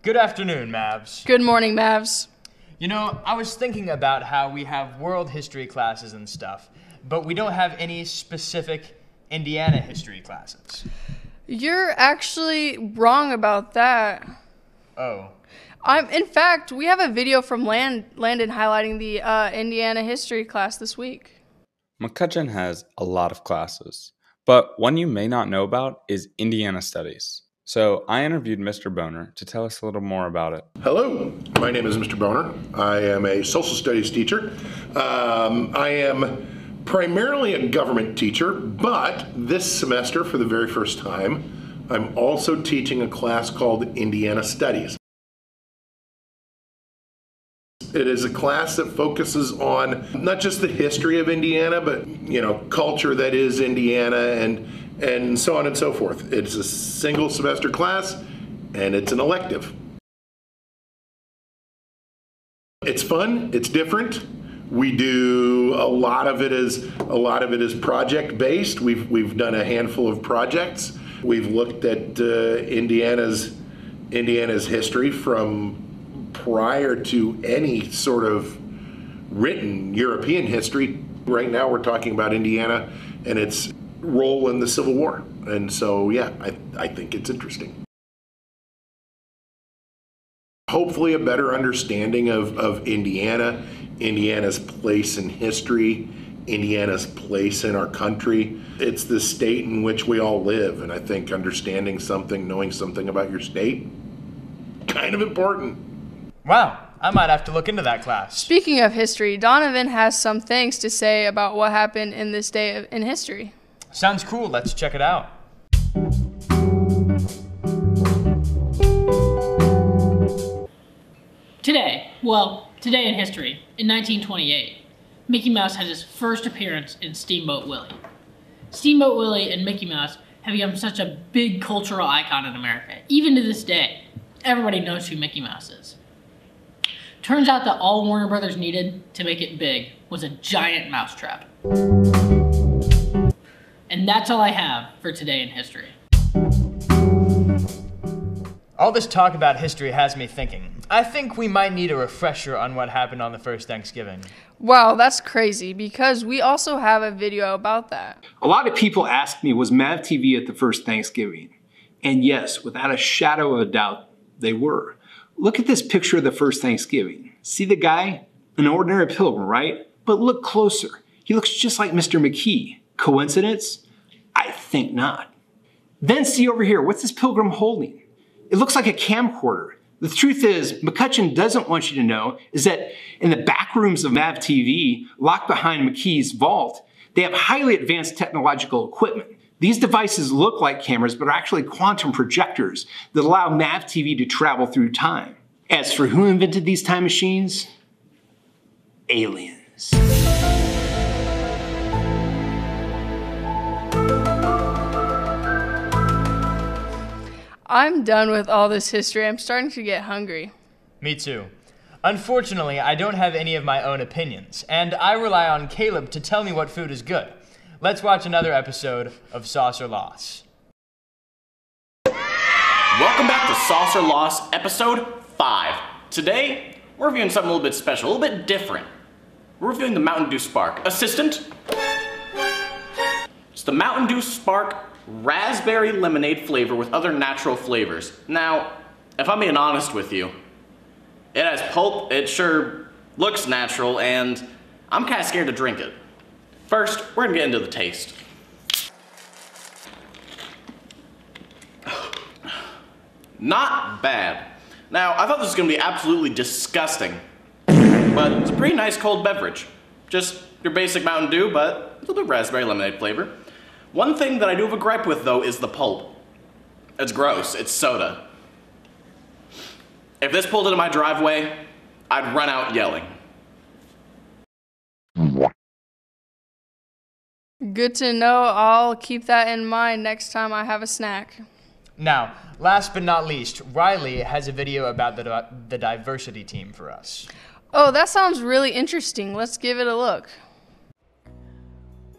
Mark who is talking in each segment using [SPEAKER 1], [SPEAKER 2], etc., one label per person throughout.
[SPEAKER 1] Good afternoon, Mavs.
[SPEAKER 2] Good morning, Mavs.
[SPEAKER 1] You know, I was thinking about how we have world history classes and stuff, but we don't have any specific Indiana history classes.
[SPEAKER 2] You're actually wrong about that.
[SPEAKER 1] Oh.
[SPEAKER 2] In fact, we have a video from Landon highlighting the Indiana history class this week.
[SPEAKER 3] McCutcheon has a lot of classes, but one you may not know about is Indiana Studies. So I interviewed Mr. Boner to tell us a little more about it.
[SPEAKER 4] Hello, my name is Mr. Boner. I am a social studies teacher. I am primarily a government teacher, but this semester, for the very first time, I'm also teaching a class called Indiana Studies. It is a class that focuses on not just the history of Indiana, but culture that is Indiana and so on and so forth. It's a single semester class and it's an elective. It's fun, it's different. We do a lot of it is project based. We've done a handful of projects. We've looked at Indiana's history from prior to any sort of written European history. Right now we're talking about Indiana and its role in the Civil War. And so, yeah, I think it's interesting. Hopefully a better understanding of Indiana, Indiana's place in history, Indiana's place in our country. It's the state in which we all live, and I think understanding something, knowing something about your state, kind of important.
[SPEAKER 1] Wow, I might have to look into that class.
[SPEAKER 2] Speaking of history, Donovan has some things to say about what happened in this day in history.
[SPEAKER 1] Sounds cool, let's check it out.
[SPEAKER 5] Today in history, in 1928, Mickey Mouse had his first appearance in Steamboat Willie. Steamboat Willie and Mickey Mouse have become such a big cultural icon in America. Even to this day, everybody knows who Mickey Mouse is. Turns out that all Warner Brothers needed to make it big was a giant mousetrap. And that's all I have for today in history.
[SPEAKER 1] All this talk about history has me thinking. I think we might need a refresher on what happened on the first Thanksgiving.
[SPEAKER 2] Wow, that's crazy, because we also have a video about that.
[SPEAKER 6] A lot of people ask me, was MavTV at the first Thanksgiving? And yes, without a shadow of a doubt, they were. Look at this picture of the first Thanksgiving. See the guy? An ordinary pilgrim, right? But look closer. He looks just like Mr. McKee. Coincidence? I think not. Then see over here, what's this pilgrim holding? It looks like a camcorder. The truth is, McCutcheon doesn't want you to know is that in the back rooms of MavTV, locked behind McKee's vault, they have highly advanced technological equipment. These devices look like cameras, but are actually quantum projectors that allow MavTV to travel through time. As for who invented these time machines, aliens.
[SPEAKER 2] I'm done with all this history. I'm starting to get hungry.
[SPEAKER 1] Me too. Unfortunately, I don't have any of my own opinions, and I rely on Caleb to tell me what food is good. Let's watch another episode of Sauce or Loss.
[SPEAKER 7] Welcome back to Sauce or Loss, episode 5. Today, we're reviewing something a little bit special, a little bit different. We're reviewing the Mountain Dew Spark. Assistant? It's the Mountain Dew Spark raspberry lemonade flavor with other natural flavors. Now, if I'm being honest with you, it has pulp, it sure looks natural, and I'm kind of scared to drink it. First, we're gonna get into the taste. Not bad. Now, I thought this was gonna be absolutely disgusting, but it's a pretty nice cold beverage. Just your basic Mountain Dew, but a little bit of raspberry lemonade flavor. One thing that I do have a gripe with, though, is the pulp. It's gross. It's soda. If this pulled into my driveway, I'd run out yelling.
[SPEAKER 2] Good to know. I'll keep that in mind next time I have a snack.
[SPEAKER 1] Now, last but not least, Riley has a video about the diversity team for us.
[SPEAKER 2] Oh, that sounds really interesting. Let's give it a look.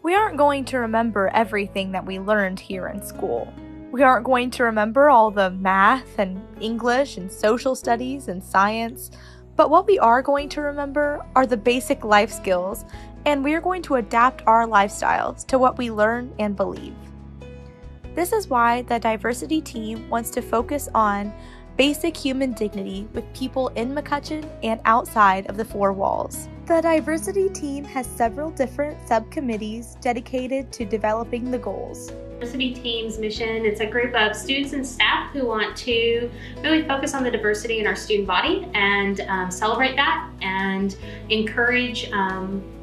[SPEAKER 8] We aren't going to remember everything that we learned here in school, We aren't going to remember all the math and English and social studies and science, but what we are going to remember are the basic life skills, and we are going to adapt our lifestyles to what we learn and believe. This is why the diversity team wants to focus on basic human dignity with people in McCutcheon and outside of the four walls. The diversity team has several different subcommittees dedicated to developing the goals.
[SPEAKER 9] Diversity team's mission, it's a group of students and staff who want to really focus on the diversity in our student body and celebrate that and encourage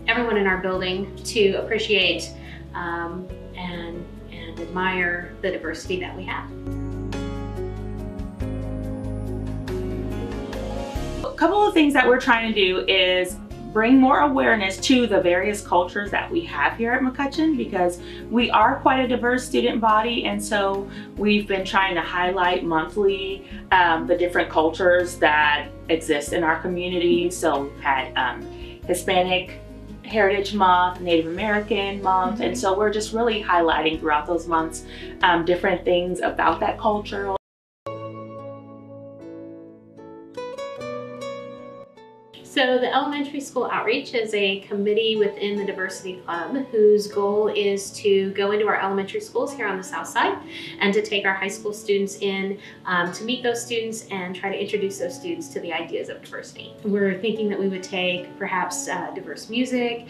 [SPEAKER 9] everyone in our building to appreciate and admire the diversity that we have.
[SPEAKER 10] A couple of things that we're trying to do is bring more awareness to the various cultures that we have here at McCutcheon, because we are quite a diverse student body, and so we've been trying to highlight monthly the different cultures that exist in our community. So we've had Hispanic Heritage Month, Native American Month, and so we're just really highlighting throughout those months different things about that culture.
[SPEAKER 9] So the Elementary School Outreach is a committee within the Diversity Club whose goal is to go into our elementary schools here on the south side and to take our high school students in to meet those students and try to introduce those students to the ideas of diversity. We're thinking that we would take perhaps diverse music,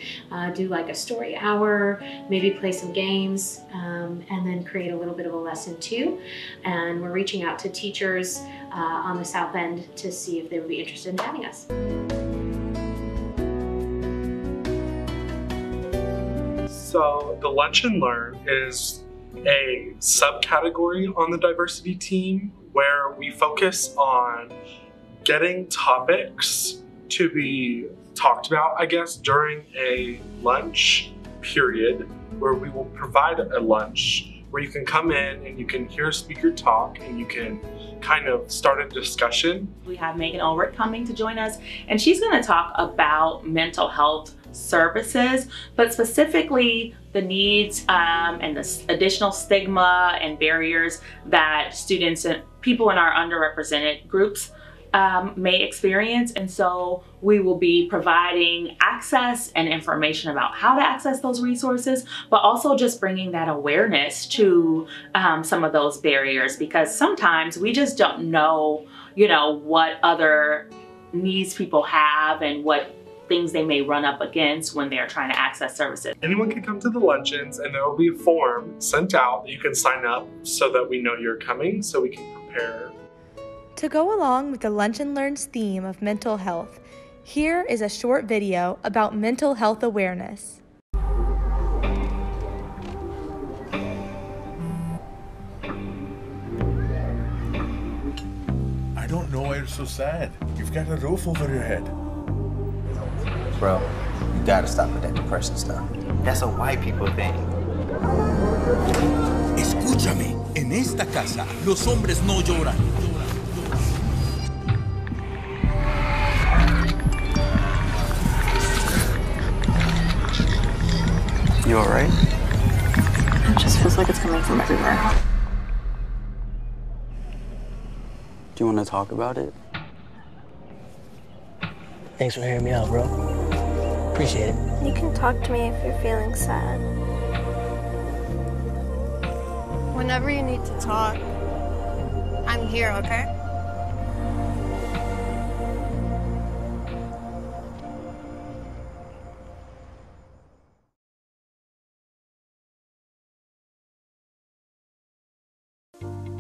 [SPEAKER 9] do like a story hour, maybe play some games, and then create a little bit of a lesson too. And we're reaching out to teachers on the south end to see if they would be interested in having us.
[SPEAKER 11] So the Lunch and Learn is a subcategory on the diversity team where we focus on getting topics to be talked about, I guess, during a lunch period where we will provide a lunch where you can come in and you can hear a speaker talk and you can kind of start a discussion.
[SPEAKER 10] We have Megan Ulrich coming to join us, and she's going to talk about mental health services, but specifically the needs and the additional stigma and barriers that students and people in our underrepresented groups may experience. And so we will be providing access and information about how to access those resources, but also just bringing that awareness to some of those barriers, because sometimes we just don't know, what other needs people have and what things they may run up against when they're trying to access services.
[SPEAKER 11] Anyone can come to the luncheons, and there will be a form sent out that you can sign up so that we know you're coming, so we can prepare.
[SPEAKER 8] To go along with the Lunch and Learn's theme of mental health, here is a short video about mental health awareness.
[SPEAKER 12] I don't know why you're so sad. You've got a roof over your head.
[SPEAKER 13] Bro, you gotta stop with that depression stuff. That's a white people thing.
[SPEAKER 14] Escúchame, en esta casa los hombres no lloran.
[SPEAKER 13] You alright?
[SPEAKER 15] It just feels like it's coming from everywhere.
[SPEAKER 13] Do you want to talk about it?
[SPEAKER 16] Thanks for hearing me out, bro. Appreciate it.
[SPEAKER 17] You can talk to me if you're feeling sad.
[SPEAKER 18] Whenever you need to talk, I'm here, okay?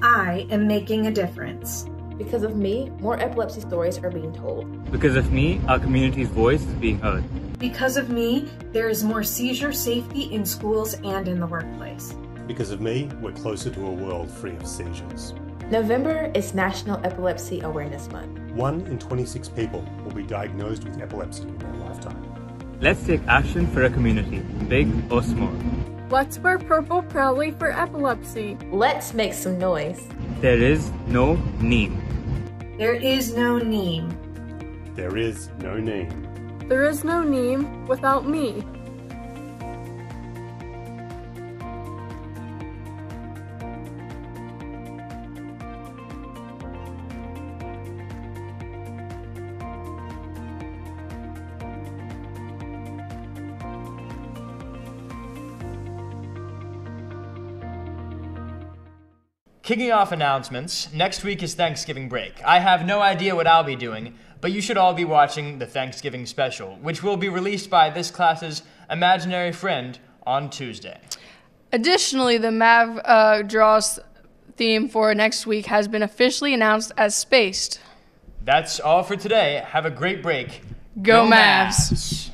[SPEAKER 19] I am making a difference.
[SPEAKER 20] Because of me, more epilepsy stories are being told.
[SPEAKER 21] Because of me, our community's voice is being heard.
[SPEAKER 19] Because of me, there is more seizure safety in schools and in the workplace.
[SPEAKER 22] Because of me, we're closer to a world free of seizures.
[SPEAKER 20] November is National Epilepsy Awareness Month.
[SPEAKER 22] 1 in 26 people will be diagnosed with epilepsy in their lifetime.
[SPEAKER 21] Let's take action for a community, big or small.
[SPEAKER 23] Let's wear purple proudly for epilepsy.
[SPEAKER 20] Let's make some noise.
[SPEAKER 21] There is no name.
[SPEAKER 19] There is no name.
[SPEAKER 22] There is no name.
[SPEAKER 23] There is no name without me.
[SPEAKER 1] Kicking off announcements, next week is Thanksgiving break. I have no idea what I'll be doing, but you should all be watching the Thanksgiving special, which will be released by this class's imaginary friend on Tuesday.
[SPEAKER 2] Additionally, the Mav Draws theme for next week has been officially announced as Spaced.
[SPEAKER 1] That's all for today. Have a great break.
[SPEAKER 2] Go Mavs!